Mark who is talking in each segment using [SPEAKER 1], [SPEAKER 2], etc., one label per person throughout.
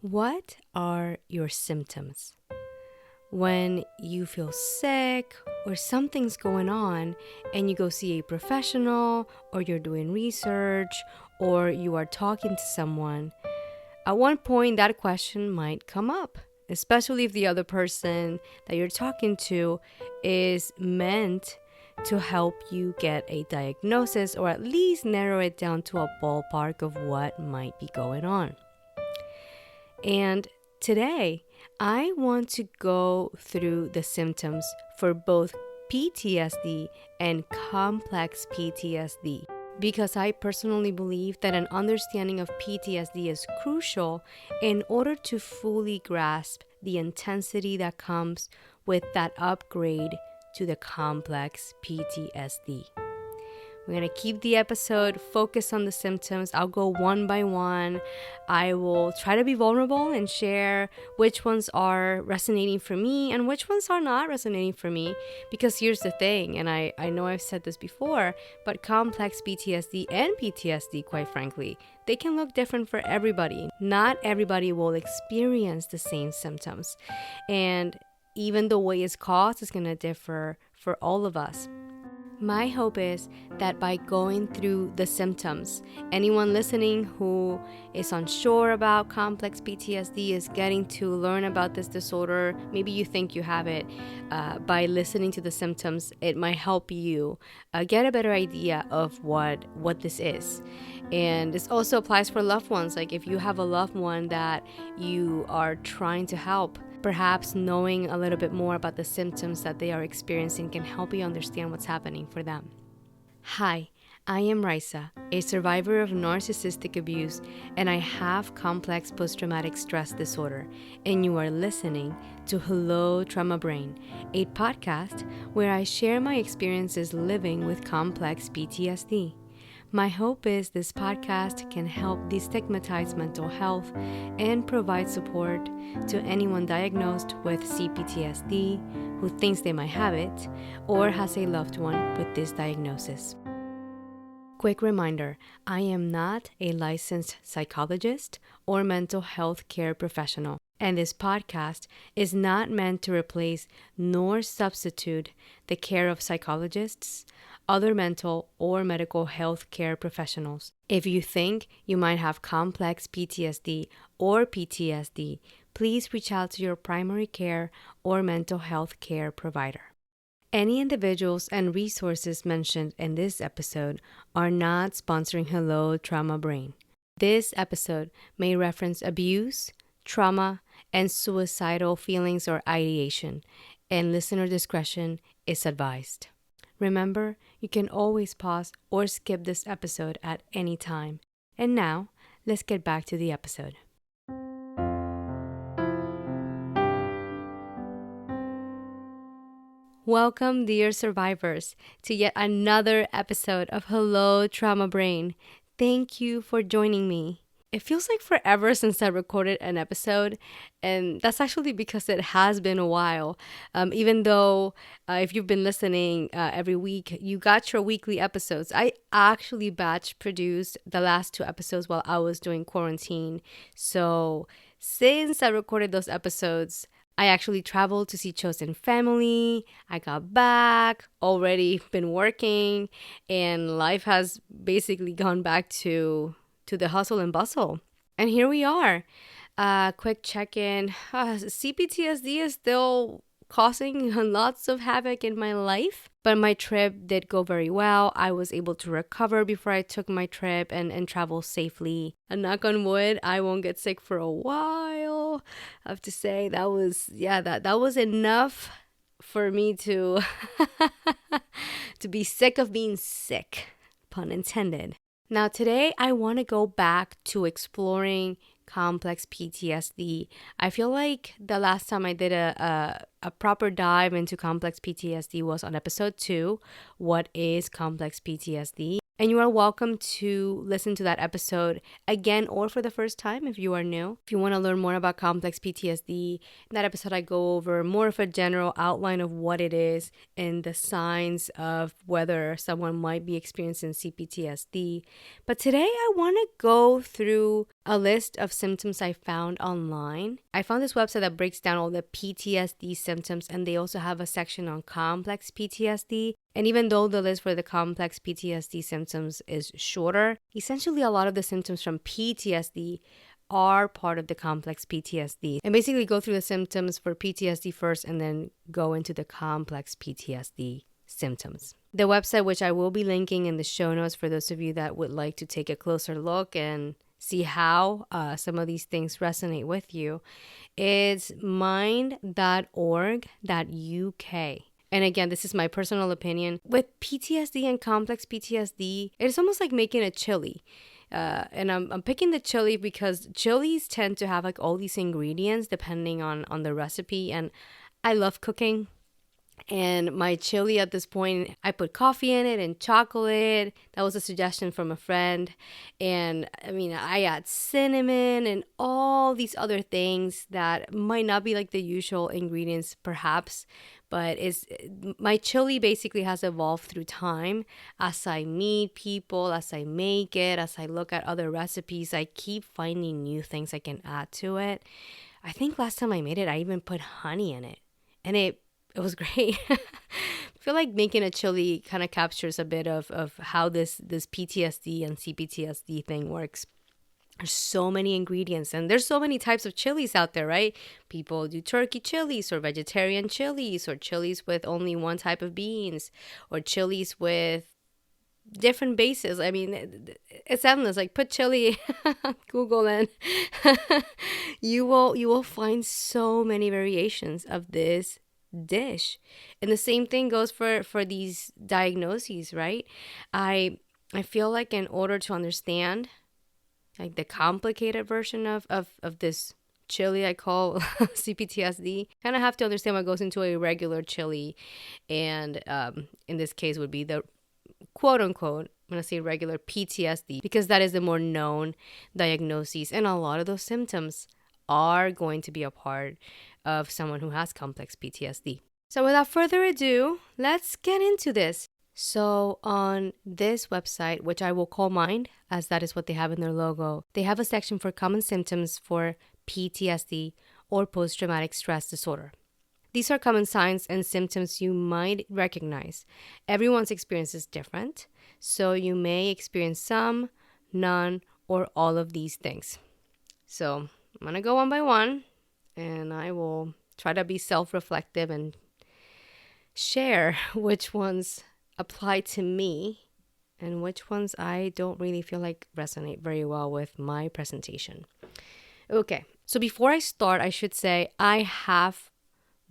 [SPEAKER 1] What are your symptoms? When you feel sick or something's going on and you go see a professional or you're doing research or you are talking to someone, at one point that question might come up, especially if the other person that you're talking to is meant to help you get a diagnosis or at least narrow it down to a ballpark of what might be going on. And today, I want to go through the symptoms for both PTSD and complex PTSD because I personally believe that an understanding of PTSD is crucial in order to fully grasp the intensity that comes with that upgrade to the complex PTSD. We're going to keep the episode focused on the symptoms. I'll go one by one. I will try to be vulnerable and share which ones are resonating for me and which ones are not resonating for me. Because here's the thing, and I know I've said this before, but complex PTSD and PTSD, quite frankly, they can look different for everybody. Not everybody will experience the same symptoms. And even the way it's caused is going to differ for all of us. My hope is that by going through the symptoms, anyone listening who is unsure about complex PTSD is getting to learn about this disorder. Maybe you think you have it. By listening to the symptoms, it might help you get a better idea of what this is. And this also applies for loved ones. Like if you have a loved one that you are trying to help, perhaps knowing a little bit more about the symptoms that they are experiencing can help you understand what's happening for them. Hi, I am Raysa, a survivor of narcissistic abuse, and I have complex post-traumatic stress disorder, and you are listening to Hello Trauma Brain, a podcast where I share my experiences living with complex PTSD. My hope is this podcast can help destigmatize mental health and provide support to anyone diagnosed with C-PTSD who thinks they might have it or has a loved one with this diagnosis. Quick reminder, I am not a licensed psychologist or mental health care professional, and this podcast is not meant to replace nor substitute the care of psychologists, other mental or medical health care professionals. If you think you might have complex PTSD or PTSD, please reach out to your primary care or mental health care provider. Any individuals and resources mentioned in this episode are not sponsoring Hello Trauma Brain. This episode may reference abuse, trauma, and suicidal feelings or ideation, and listener discretion is advised. Remember, you can always pause or skip this episode at any time. And now, let's get back to the episode. Welcome, dear survivors, to yet another episode of Hello Trauma Brain. Thank you for joining me. It feels like forever since I recorded an episode, and that's actually because it has been a while. Even though if you've been listening every week, you got your weekly episodes. I actually batch produced the last 2 episodes while I was doing quarantine. So since I recorded those episodes, I actually traveled to see chosen family. I got back, already been working, and life has basically gone back to the hustle and bustle. And here we are. Quick check-in. CPTSD is still causing lots of havoc in my life, but my trip did go very well. I was able to recover before I took my trip and travel safely. And knock on wood, I won't get sick for a while. I have to say that was enough for me to to be sick of being sick, pun intended. Now today I want to go back to exploring complex PTSD. I feel like the last time I did a proper dive into complex PTSD was on episode 2, What is Complex PTSD? And you are welcome to listen to that episode again or for the first time if you are new. If you want to learn more about complex PTSD, in that episode I go over more of a general outline of what it is and the signs of whether someone might be experiencing C-PTSD. But today I want to go through a list of symptoms I found online. I found this website that breaks down all the PTSD symptoms, and they also have a section on complex PTSD. And even though the list for the complex PTSD symptoms is shorter, essentially a lot of the symptoms from PTSD are part of the complex PTSD. And basically go through the symptoms for PTSD first and then go into the complex PTSD symptoms. The website, which I will be linking in the show notes for those of you that would like to take a closer look and see how some of these things resonate with you, is mind.org.uk. And again, this is my personal opinion. With PTSD and complex PTSD, it's almost like making a chili. And I'm picking the chili because chilies tend to have like all these ingredients depending on the recipe. And I love cooking. And my chili at this point, I put coffee in it and chocolate. That was a suggestion from a friend. And I mean, I add cinnamon and all these other things that might not be like the usual ingredients, perhaps. But my chili basically has evolved through time. As I meet people, as I make it, as I look at other recipes, I keep finding new things I can add to it. I think last time I made it, I even put honey in it. And it was great. I feel like making a chili kind of captures a bit of how this PTSD and C-PTSD thing works. There's so many ingredients and there's so many types of chilies out there, right? People do turkey chilies or vegetarian chilies or chilies with only one type of beans or chilies with different bases. I mean, it's endless. Like put chili, Google, and you will find so many variations of this dish. And the same thing goes for these diagnoses, right? I feel like in order to understand like the complicated version of this chili I call C-PTSD, kind of have to understand what goes into a regular chili. And in this case would be the quote unquote, I'm going to say regular PTSD, because that is the more known diagnosis. And a lot of those symptoms are going to be a part of someone who has complex PTSD. So without further ado, let's get into this. So on this website, which I will call Mind, as that is what they have in their logo, they have a section for common symptoms for PTSD or post-traumatic stress disorder. These are common signs and symptoms you might recognize. Everyone's experience is different, so you may experience some, none, or all of these things. So I'm going to go one by one, and I will try to be self-reflective and share which ones apply to me and which ones I don't really feel like resonate very well with my presentation. Okay, so before I start, I should say I have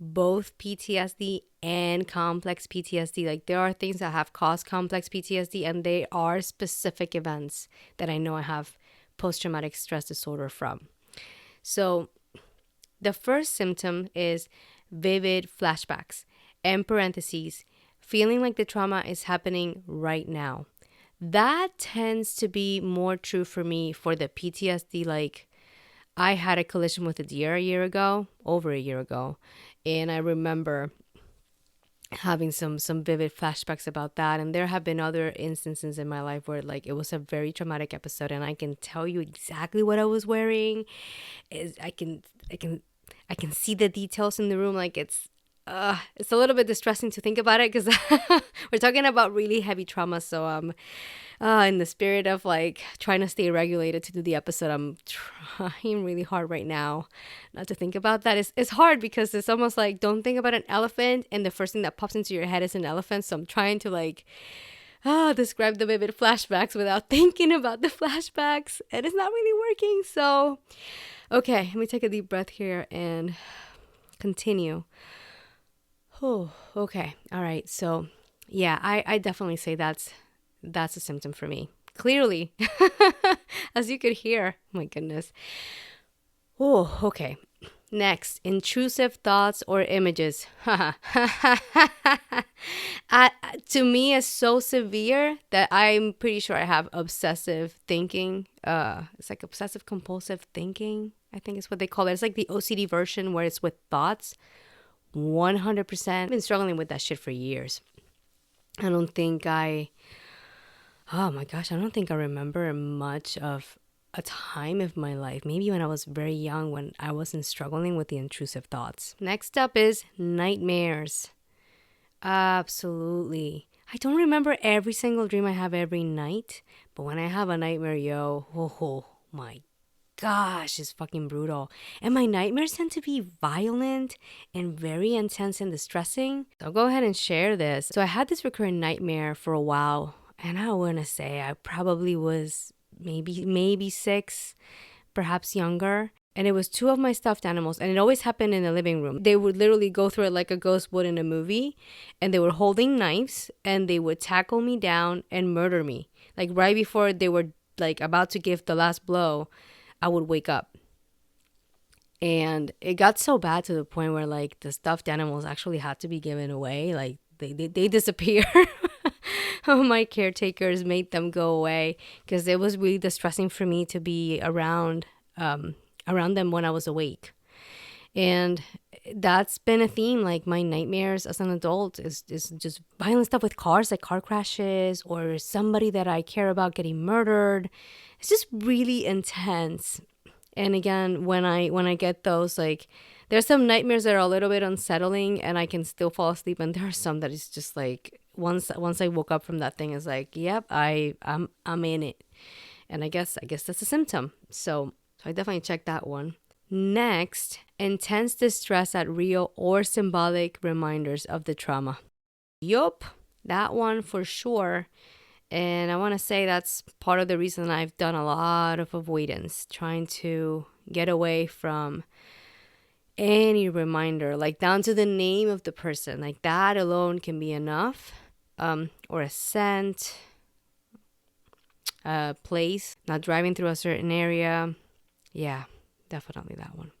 [SPEAKER 1] both PTSD and complex PTSD. Like there are things that have caused complex PTSD and they are specific events that I know I have post-traumatic stress disorder from. So the first symptom is vivid flashbacks, and parentheses, feeling like the trauma is happening right now. That tends to be more true for me for the PTSD. Like I had a collision with a deer over a year ago, and I remember having some vivid flashbacks about that. And there have been other instances in my life where like it was a very traumatic episode, and I can tell you exactly what I was wearing. I can see the details in the room. Like it's a little bit distressing to think about it because we're talking about really heavy trauma. So in the spirit of like trying to stay regulated to do the episode, I'm trying really hard right now not to think about that. It's hard because it's almost like don't think about an elephant and the first thing that pops into your head is an elephant. So I'm trying to like describe the vivid flashbacks without thinking about the flashbacks, and it's not really working. So okay, let me take a deep breath here and continue. Oh, okay. All right. So yeah, I definitely say that's a symptom for me. Clearly, as you could hear. My goodness. Oh, okay. Next, intrusive thoughts or images. To me, it's so severe that I'm pretty sure I have obsessive thinking. It's like obsessive compulsive thinking, I think is what they call it. It's like the OCD version where it's with thoughts. 100%. I've been struggling with that shit for years. I don't think I, oh my gosh, I don't think I remember much of a time of my life, maybe when I was very young, when I wasn't struggling with the intrusive thoughts. Next up is nightmares. Absolutely. I don't remember every single dream I have every night, but when I have a nightmare, oh my gosh, it's fucking brutal. And my nightmares tend to be violent and very intense and distressing. So I'll go ahead and share this. So I had this recurring nightmare for a while, and I want to say I probably was maybe 6, perhaps younger. And it was 2 of my stuffed animals, and it always happened in the living room. They would literally go through it like a ghost would in a movie, and they were holding knives, and they would tackle me down and murder me. Like right before they were like about to give the last blow, I would wake up. And it got so bad to the point where like the stuffed animals actually had to be given away. Like they disappear. My caretakers made them go away because it was really distressing for me to be around them when I was awake. And that's been a theme. Like my nightmares as an adult is just violent stuff with cars, like car crashes or somebody that I care about getting murdered. It's just really intense. And again, when I get those, like there's some nightmares that are a little bit unsettling and I can still fall asleep, and there are some that is just like once I woke up from that thing, it's like, yep, I'm in it. And I guess that's a symptom. So I definitely check that one. Next, intense distress at real or symbolic reminders of the trauma. Yup, that one for sure. And I want to say that's part of the reason I've done a lot of avoidance, trying to get away from any reminder, like down to the name of the person. Like that alone can be enough. Or a scent, a place, not driving through a certain area. Yeah, definitely that one.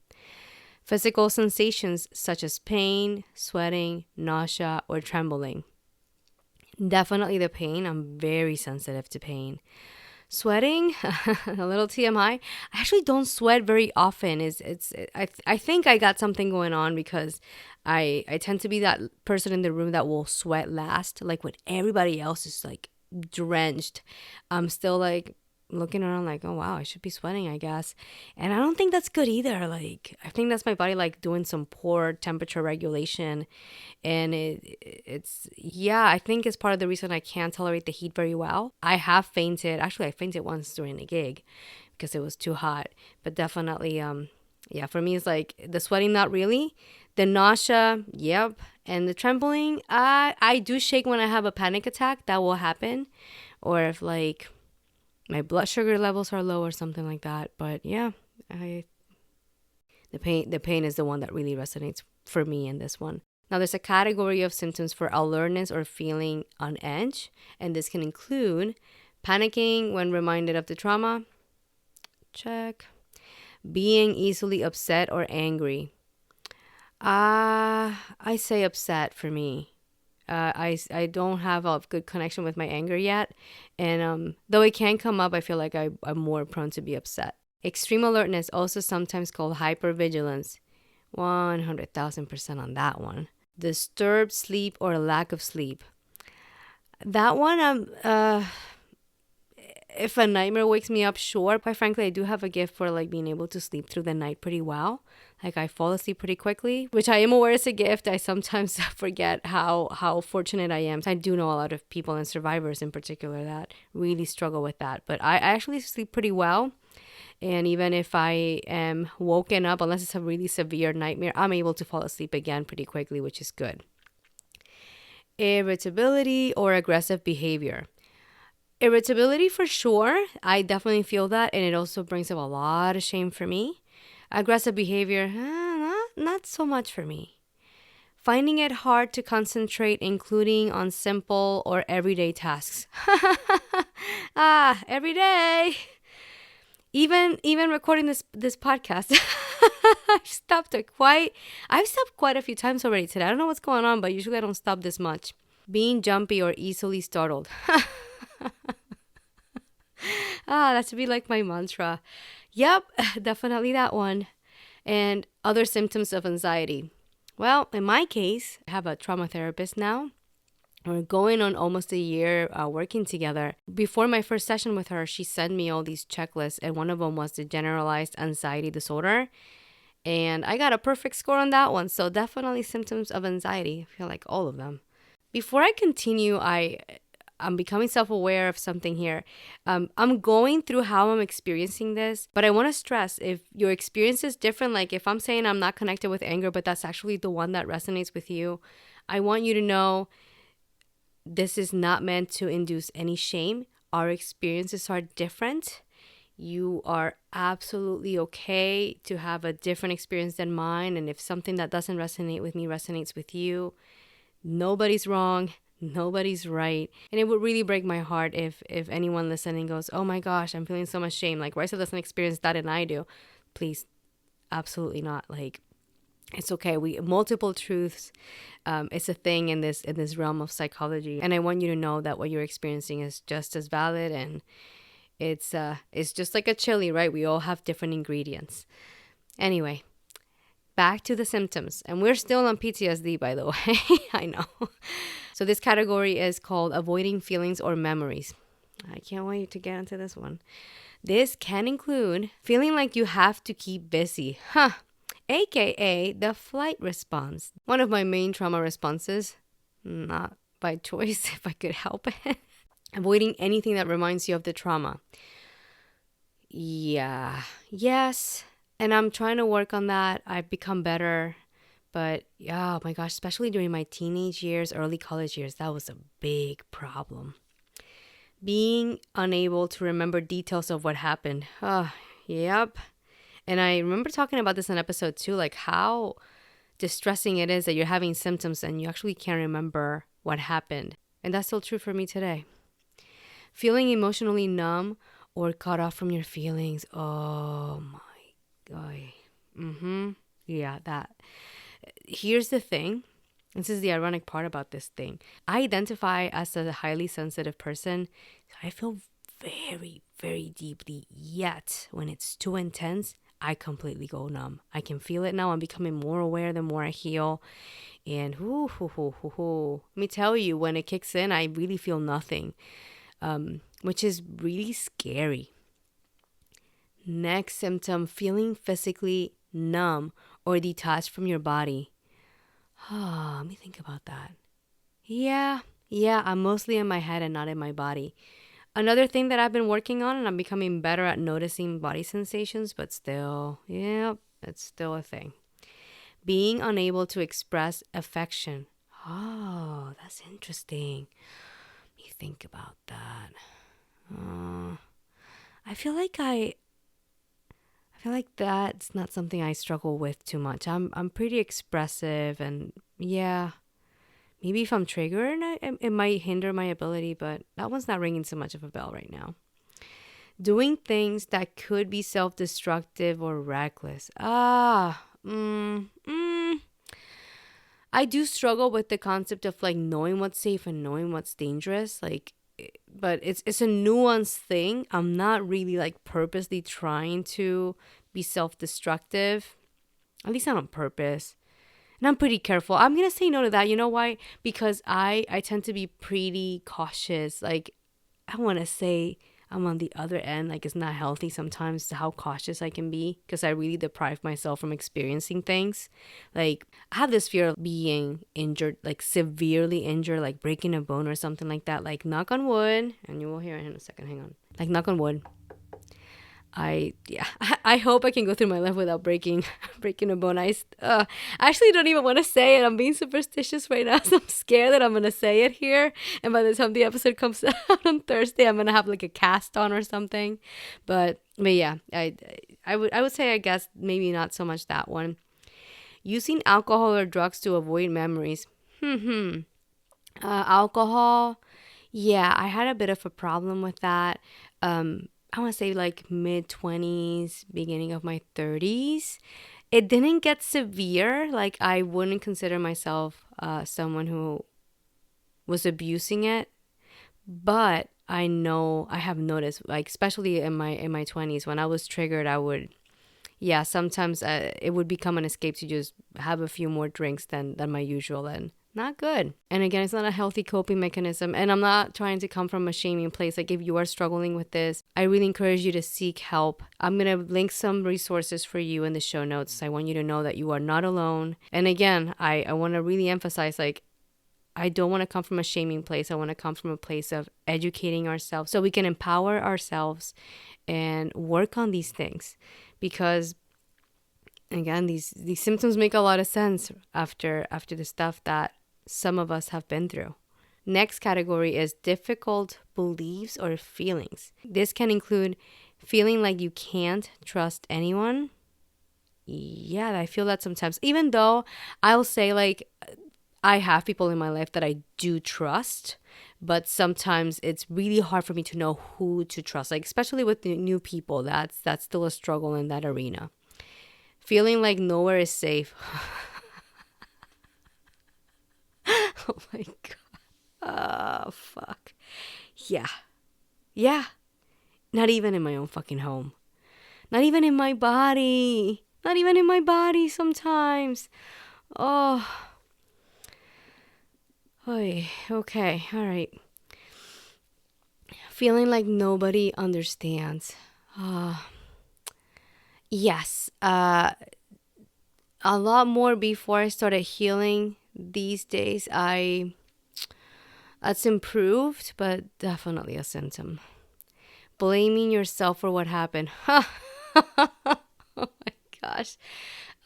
[SPEAKER 1] Physical sensations such as pain, sweating, nausea, or trembling. Definitely the pain. I'm very sensitive to pain. Sweating, a little TMI. I actually don't sweat very often. I think I got something going on because I tend to be that person in the room that will sweat last. Like when everybody else is like drenched, I'm still like looking around like, oh wow, I should be sweating, I guess. And I don't think that's good either. Like I think that's my body like doing some poor temperature regulation. And it's I think it's part of the reason I can't tolerate the heat very well. I fainted once during a gig because it was too hot. But definitely for me it's like the sweating, not really. The nausea, yep. And the trembling, I do shake when I have a panic attack. That will happen. Or if like my blood sugar levels are low or something like that. But yeah, the pain is the one that really resonates for me in this one. Now, there's a category of symptoms for alertness or feeling on edge, and this can include panicking when reminded of the trauma. Check. Being easily upset or angry. I say upset for me. I don't have a good connection with my anger yet, and though it can come up, I feel like I'm more prone to be upset. Extreme alertness, also sometimes called hypervigilance. 100,000% on that one. Disturbed sleep or lack of sleep. That one, if a nightmare wakes me up, sure. Quite frankly, I do have a gift for like being able to sleep through the night pretty well. Like I fall asleep pretty quickly, which I am aware is a gift. I sometimes forget how fortunate I am. I do know a lot of people and survivors in particular that really struggle with that. But I actually sleep pretty well. And even if I am woken up, unless it's a really severe nightmare, I'm able to fall asleep again pretty quickly, which is good. Irritability or aggressive behavior. Irritability for sure. I definitely feel that. And it also brings up a lot of shame for me. Aggressive behavior, not so much for me. Finding it hard to concentrate, including on simple or everyday tasks. Every day. Even recording this podcast. I've stopped quite a few times already today. I don't know what's going on, but usually I don't stop this much. Being jumpy or easily startled. That should be like my mantra. Yep, definitely that one. And other symptoms of anxiety. Well, in my case, I have a trauma therapist now. We're going on almost a year working together. Before my first session with her, she sent me all these checklists, and one of them was the generalized anxiety disorder. And I got a perfect score on that one. So definitely symptoms of anxiety. I feel like all of them. Before I continue, I'm becoming self-aware of something here. I'm going through how I'm experiencing this, but I want to stress if your experience is different, like if I'm saying I'm not connected with anger, but that's actually the one that resonates with you, I want you to know this is not meant to induce any shame. Our experiences are different. You are absolutely okay to have a different experience than mine. And if something that doesn't resonate with me resonates with you, nobody's wrong. Nobody's right. And it would really break my heart if anyone listening goes, oh my gosh, I'm feeling so much shame. Like Raysa doesn't experience that and I do. Please, absolutely not. Like, it's okay. We multiple truths. It's a thing in this realm of psychology. And I want you to know that what you're experiencing is just as valid, and it's just like a chili, right? We all have different ingredients. Anyway, back to the symptoms. And we're still on PTSD, by the way. I know. So this category is called avoiding feelings or memories. I can't wait to get into this one. This can include feeling like you have to keep busy. AKA the flight response. One of my main trauma responses, not by choice if I could help it. Avoiding anything that reminds you of the trauma. Yeah. Yes. And I'm trying to work on that. I've become better. But yeah, oh my gosh, especially during my teenage years, early college years, that was a big problem. Being unable to remember details of what happened. Yep. And I remember talking about this in episode 2, like how distressing it is that you're having symptoms and you actually can't remember what happened. And that's still true for me today. Feeling emotionally numb or cut off from your feelings. Oh my God. Yeah, that. Here's the thing. This is the ironic part about this thing. I identify as a highly sensitive person. I feel very, very deeply. Yet, when it's too intense, I completely go numb. I can feel it now. I'm becoming more aware the more I heal. And let me tell you, when it kicks in, I really feel nothing, which is really scary. Next symptom, feeling physically numb or detached from your body. Let me think about that. Yeah, I'm mostly in my head and not in my body. Another thing that I've been working on, and I'm becoming better at noticing body sensations, but still, it's still a thing. Being unable to express affection. Oh, that's interesting. Let me think about that. I feel like that's not something I struggle with too much. I'm pretty expressive, and yeah, maybe if I'm triggered, it might hinder my ability, but that one's not ringing so much of a bell right now. Doing things that could be self-destructive or reckless. I do struggle with the concept of like knowing what's safe and knowing what's dangerous. Like, but it's a nuanced thing. I'm not really like purposely trying to be self-destructive, at least not on purpose. And I'm pretty careful. I'm going to say no to that. You know why? Because I tend to be pretty cautious. Like, I want to say I'm on the other end. Like, it's not healthy sometimes how cautious I can be because I really deprive myself from experiencing things. Like, I have this fear of being injured, like severely injured, like breaking a bone or something like that. Like, knock on wood. And you will hear it in a second. Hang on. Like, knock on wood. I hope I can go through my life without breaking a bone. I actually don't even want to say it. I'm being superstitious right now, so I'm scared that I'm gonna say it here. And by the time the episode comes out on Thursday, I'm gonna have like a cast on or something. But yeah, I would say I guess maybe not so much that one. Using alcohol or drugs to avoid memories. Alcohol. Yeah, I had a bit of a problem with that. I want to say like mid-20s, beginning of my 30s. It didn't get severe. Like, I wouldn't consider myself someone who was abusing it, but I know I have noticed, like, especially in my 20s, when I was triggered, I would, yeah, sometimes it would become an escape to just have a few more drinks than my usual, and not good. And again, it's not a healthy coping mechanism. And I'm not trying to come from a shaming place. Like, if you are struggling with this, I really encourage you to seek help. I'm going to link some resources for you in the show notes. I want you to know that you are not alone. And again, I want to really emphasize, like, I don't want to come from a shaming place. I want to come from a place of educating ourselves so we can empower ourselves and work on these things. Because again, these symptoms make a lot of sense after the stuff that some of us have been through. Next category is difficult beliefs or feelings. This can include feeling like you can't trust anyone. Yeah, I feel that sometimes. Even though I'll say, like, I have people in my life that I do trust, but sometimes it's really hard for me to know who to trust. Like, especially with the new people, that's still a struggle in that arena. Feeling like nowhere is safe. Oh my God. Oh, fuck. Yeah. Yeah. Not even in my own fucking home. Not even in my body. Not even in my body sometimes. Oh. Oy. Okay. All right. Feeling like nobody understands. Yes. A lot more before I started healing. These days, it's improved, but definitely a symptom. Blaming yourself for what happened. Oh my gosh.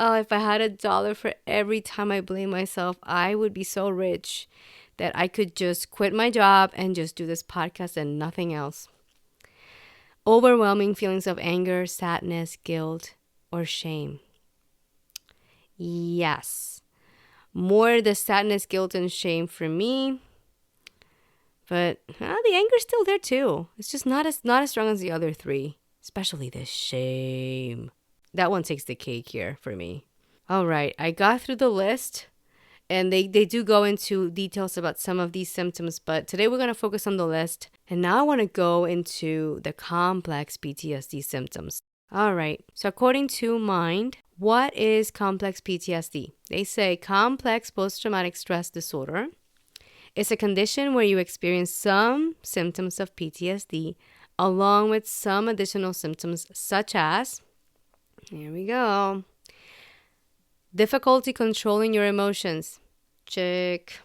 [SPEAKER 1] Oh, if I had $1 for every time I blame myself, I would be so rich that I could just quit my job and just do this podcast and nothing else. Overwhelming feelings of anger, sadness, guilt, or shame. Yes. More the sadness, guilt, and shame for me. But the anger's still there too. It's just not as strong as the other three. Especially the shame. That one takes the cake here for me. All right, I got through the list. And they do go into details about some of these symptoms. But today we're going to focus on the list. And now I want to go into the complex PTSD symptoms. All right. So according to Mind, what is complex PTSD? They say complex post-traumatic stress disorder is a condition where you experience some symptoms of PTSD along with some additional symptoms such as, here we go, difficulty controlling your emotions. Check.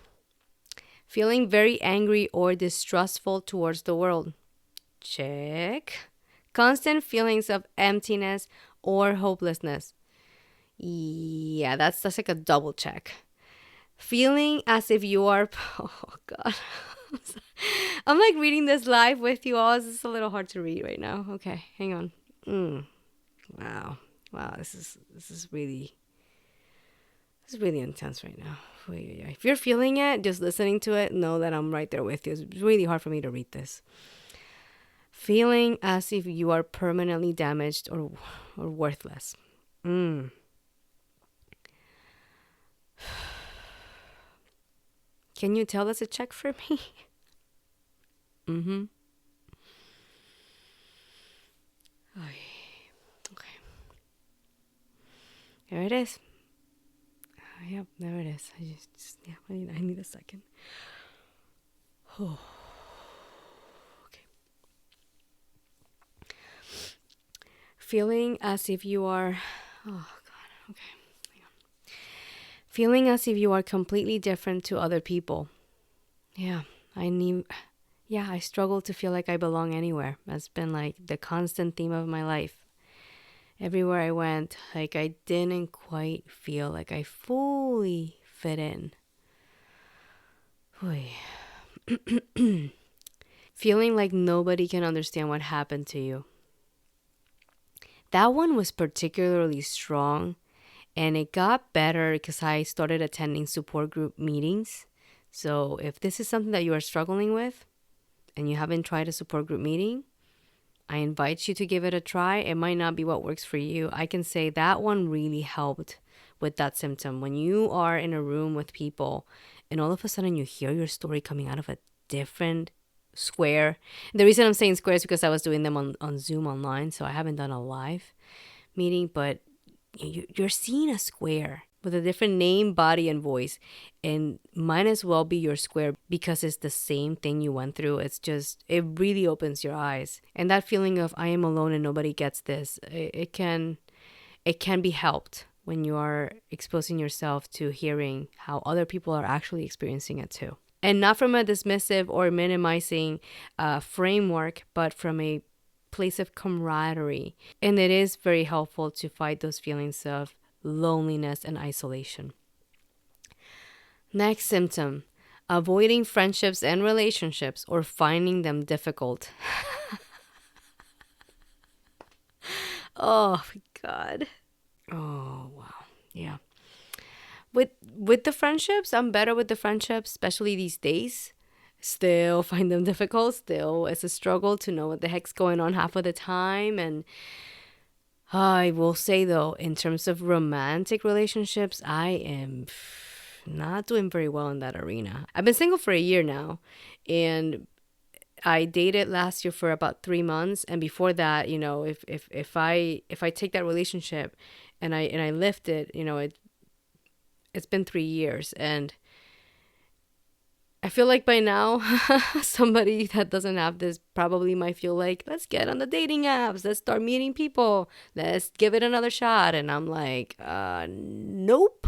[SPEAKER 1] Feeling very angry or distrustful towards the world. Check. Constant feelings of emptiness or hopelessness. Yeah, that's like a double check. Feeling as if you are, oh God. I'm like reading this live with you all. It's a little hard to read right now. Okay, hang on. Wow, this is really intense right now. If you're feeling it, just listening to it, know that I'm right there with you. It's really hard for me to read this. Feeling as if you are permanently damaged or worthless. Can you tell that's a check for me? Okay. There it is. Yep, there it is. I need a second. Oh. Okay. Feeling as if you are, oh God, okay. Hang on. Feeling as if you are completely different to other people. Yeah, I struggle to feel like I belong anywhere. That's been like the constant theme of my life. Everywhere I went, like I didn't quite feel like I fully fit in. Feeling like nobody can understand what happened to you. That one was particularly strong, and it got better because I started attending support group meetings. So if this is something that you are struggling with and you haven't tried a support group meeting, I invite you to give it a try. It might not be what works for you. I can say that one really helped with that symptom. When you are in a room with people and all of a sudden you hear your story coming out of a different square. The reason I'm saying square is because I was doing them on Zoom online, so I haven't done a live meeting, but you're seeing a square with a different name, body, and voice. And might as well be your square because it's the same thing you went through. It's just, it really opens your eyes. And that feeling of I am alone and nobody gets this, it can be helped when you are exposing yourself to hearing how other people are actually experiencing it too. And not from a dismissive or minimizing framework, but from a place of camaraderie. And it is very helpful to fight those feelings of loneliness and isolation. Next symptom, avoiding friendships and relationships or finding them difficult. Oh my God. Oh, wow. Yeah. With the friendships, I'm better with the friendships, especially these days. Still find them difficult. Still, it's a struggle to know what the heck's going on half of the time. And I will say, though, in terms of romantic relationships, I am not doing very well in that arena. I've been single for a year now, and I dated last year for about 3 months. And before that, you know, if I take that relationship and I lift it, you know, it's been 3 years, and I feel like by now somebody that doesn't have this probably might feel like, let's get on the dating apps, let's start meeting people, let's give it another shot. And I'm like, nope.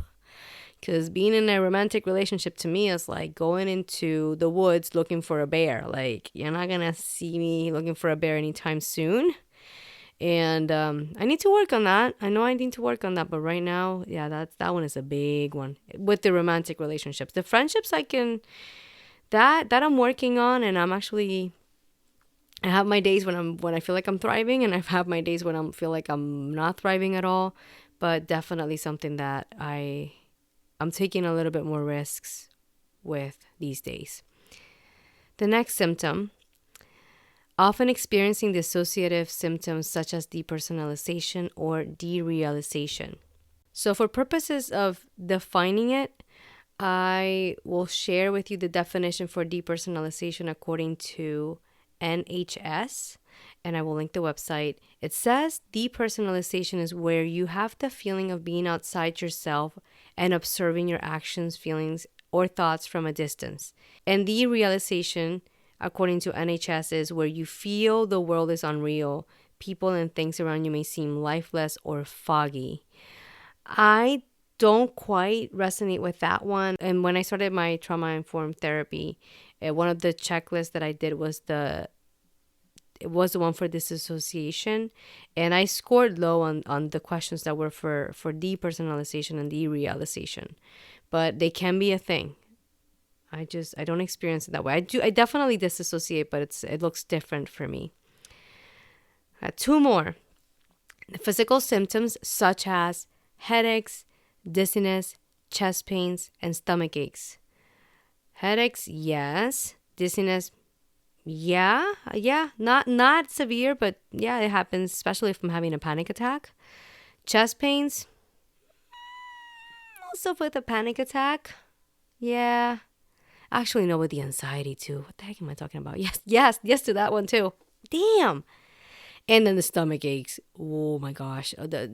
[SPEAKER 1] Because being in a romantic relationship to me is like going into the woods looking for a bear. Like, you're not going to see me looking for a bear anytime soon. And I need to work on that. I know I need to work on that. But right now, yeah, that one is a big one with the romantic relationships. The friendships I can... That I'm working on, and I have my days when I feel like I'm thriving, and I have my days when I feel like I'm not thriving at all. But definitely something that I'm taking a little bit more risks with these days. The next symptom, often experiencing dissociative symptoms such as depersonalization or derealization. So for purposes of defining it, I will share with you the definition for depersonalization according to NHS, and I will link the website. It says depersonalization is where you have the feeling of being outside yourself and observing your actions, feelings, or thoughts from a distance. And derealization, according to NHS, is where you feel the world is unreal. People and things around you may seem lifeless or foggy. I don't quite resonate with that one. And when I started my trauma-informed therapy, one of the checklists that I did was the one for disassociation. And I scored low on the questions that were for depersonalization and derealization. But they can be a thing. I don't experience it that way. I definitely disassociate, but it looks different for me. 2 more. Physical symptoms such as headaches, dizziness, chest pains, and stomach aches. Headaches, yes. Dizziness, yeah. Not severe, but yeah, it happens, especially if I'm having a panic attack. Chest pains, also with a panic attack. Yeah. Actually, no, with the anxiety too. What the heck am I talking about? Yes to that one too. Damn. And then the stomach aches. Oh my gosh. I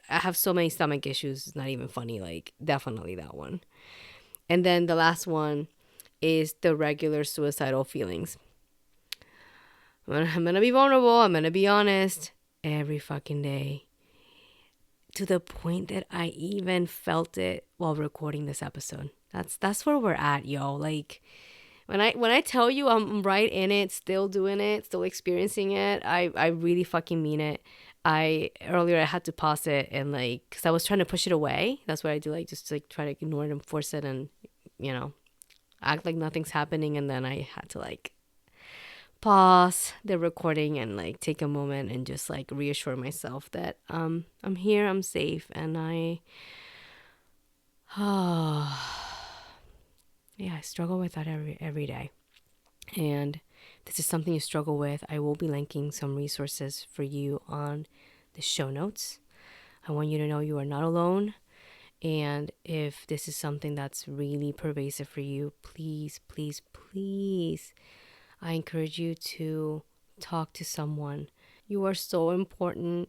[SPEAKER 1] have so many stomach issues. It's not even funny. Like, definitely that one. And then the last one is the regular suicidal feelings. I'm going to be vulnerable. I'm going to be honest. Every fucking day. To the point that I even felt it while recording this episode. That's where we're at, yo. Like, when I tell you I'm right in it, still doing it, still experiencing it, I really fucking mean it. Earlier I had to pause it and like, cause I was trying to push it away. That's what I do, like just like try to ignore it and force it and, you know, act like nothing's happening. And then I had to like pause the recording and like take a moment and just like reassure myself that I'm here, I'm safe, and I struggle with that every day. And this is something you struggle with, I will be linking some resources for you on the show notes. I want you to know you are not alone. And if this is something that's really pervasive for you, please, please, please, I encourage you to talk to someone. You are so important.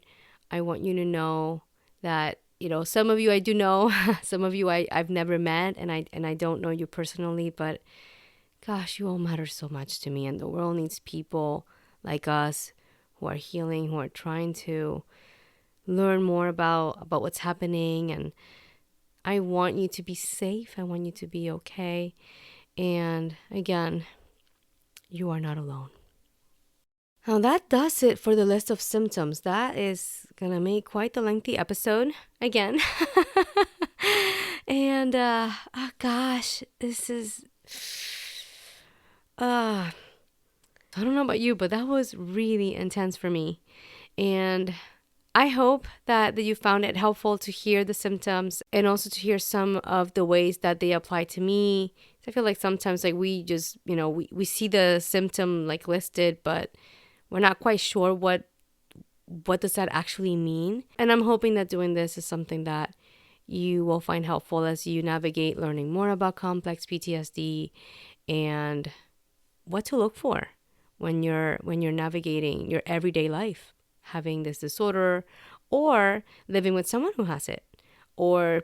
[SPEAKER 1] I want you to know that, some of you I do know, some of you I've never met, and I don't know you personally, but gosh, you all matter so much to me, and the world needs people like us who are healing, who are trying to learn more about what's happening. And I want you to be safe. I want you to be okay. And again, you are not alone. Now that does it for the list of symptoms. That is going to make quite the lengthy episode again. And, oh gosh, this is, I don't know about you, but that was really intense for me. And I hope that you found it helpful to hear the symptoms and also to hear some of the ways that they apply to me. I feel like sometimes we just, we see the symptom listed, but we're not quite sure what does that actually mean. And I'm hoping that doing this is something that you will find helpful as you navigate learning more about complex PTSD and what to look for when you're navigating your everyday life, having this disorder, or living with someone who has it, or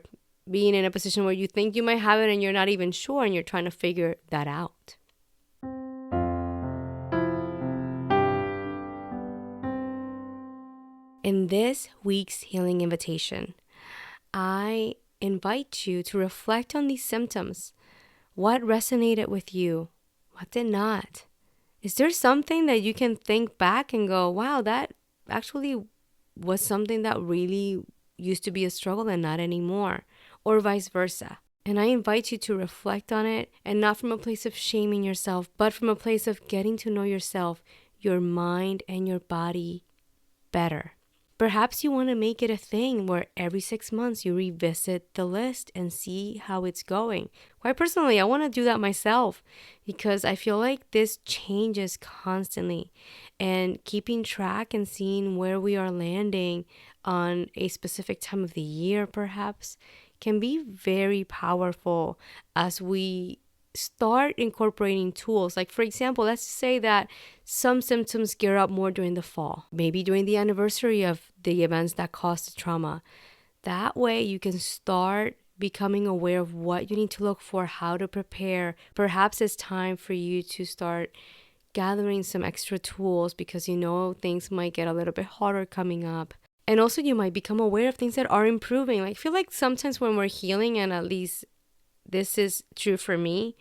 [SPEAKER 1] being in a position where you think you might have it and you're not even sure and you're trying to figure that out. In this week's Healing Invitation, I invite you to reflect on these symptoms. What resonated with you? What did not? Is there something that you can think back and go, wow, that actually was something that really used to be a struggle and not anymore, or vice versa? And I invite you to reflect on it, and not from a place of shaming yourself, but from a place of getting to know yourself, your mind, and your body better. Perhaps you want to make it a thing where every 6 months you revisit the list and see how it's going. Quite personally, I want to do that myself because I feel like this changes constantly, and keeping track and seeing where we are landing on a specific time of the year perhaps can be very powerful as we start incorporating tools. Like, for example, let's say that some symptoms gear up more during the fall, maybe during the anniversary of the events that caused the trauma. That way you can start becoming aware of what you need to look for, how to prepare. Perhaps it's time for you to start gathering some extra tools because things might get a little bit harder coming up. And also you might become aware of things that are improving. I feel like sometimes when we're healing, and at least this is true for me,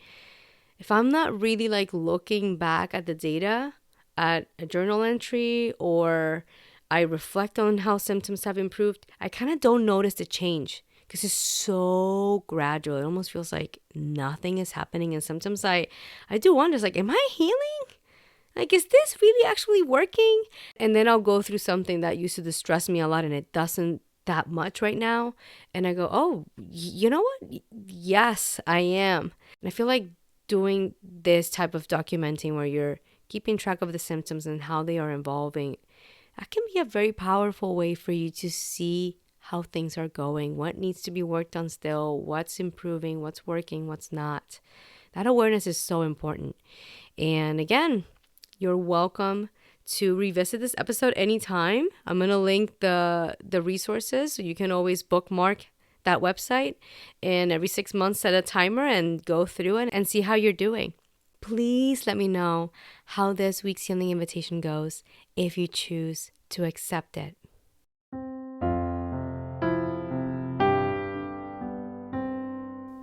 [SPEAKER 1] if I'm not really looking back at the data, at a journal entry, or I reflect on how symptoms have improved, I kind of don't notice the change because it's so gradual. It almost feels like nothing is happening. And sometimes I do wonder, am I healing? Is this really actually working? And then I'll go through something that used to distress me a lot and it doesn't that much right now. And I go, oh, you know what? Yes, I am. And I feel like doing this type of documenting where you're keeping track of the symptoms and how they are evolving, that can be a very powerful way for you to see how things are going, what needs to be worked on still, what's improving, what's working, what's not. That awareness is so important. And again, you're welcome to revisit this episode anytime. I'm going to link the resources, so you can always bookmark that website, and every 6 months set a timer and go through it and see how you're doing. Please let me know how this week's Healing Invitation goes if you choose to accept it.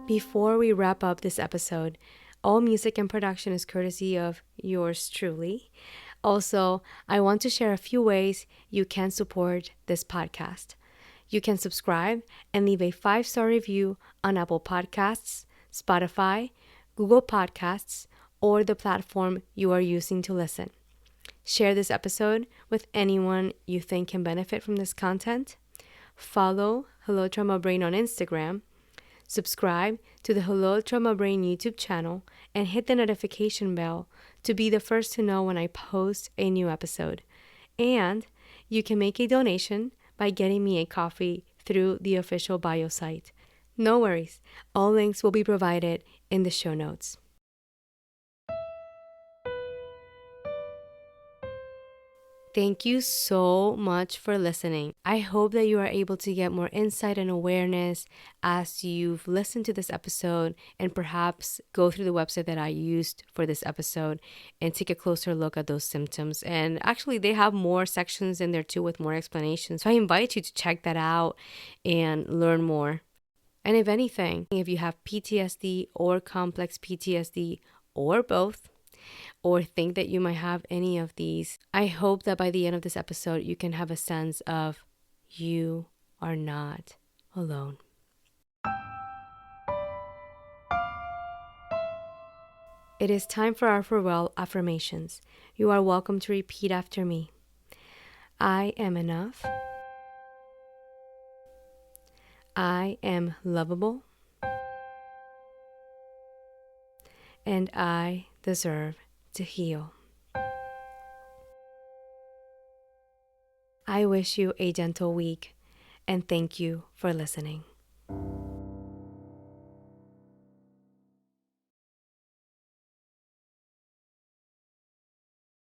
[SPEAKER 1] Before we wrap up this episode, all music and production is courtesy of yours truly. Also, I want to share a few ways you can support this podcast. You can subscribe and leave a 5-star review on Apple Podcasts, Spotify, Google Podcasts, or the platform you are using to listen. Share this episode with anyone you think can benefit from this content. Follow Hello Trauma Brain on Instagram. Subscribe to the Hello Trauma Brain YouTube channel and hit the notification bell to be the first to know when I post a new episode. And you can make a donation by getting me a coffee through the official bio site. No worries, all links will be provided in the show notes. Thank you so much for listening. I hope that you are able to get more insight and awareness as you've listened to this episode and perhaps go through the website that I used for this episode and take a closer look at those symptoms. And actually, they have more sections in there too with more explanations. So I invite you to check that out and learn more. And if anything, if you have PTSD or complex PTSD or both, or think that you might have any of these, I hope that by the end of this episode, you can have a sense of you are not alone. It is time for our farewell affirmations. You are welcome to repeat after me. I am enough. I am lovable. And I deserve to heal. I wish you a gentle week and thank you for listening.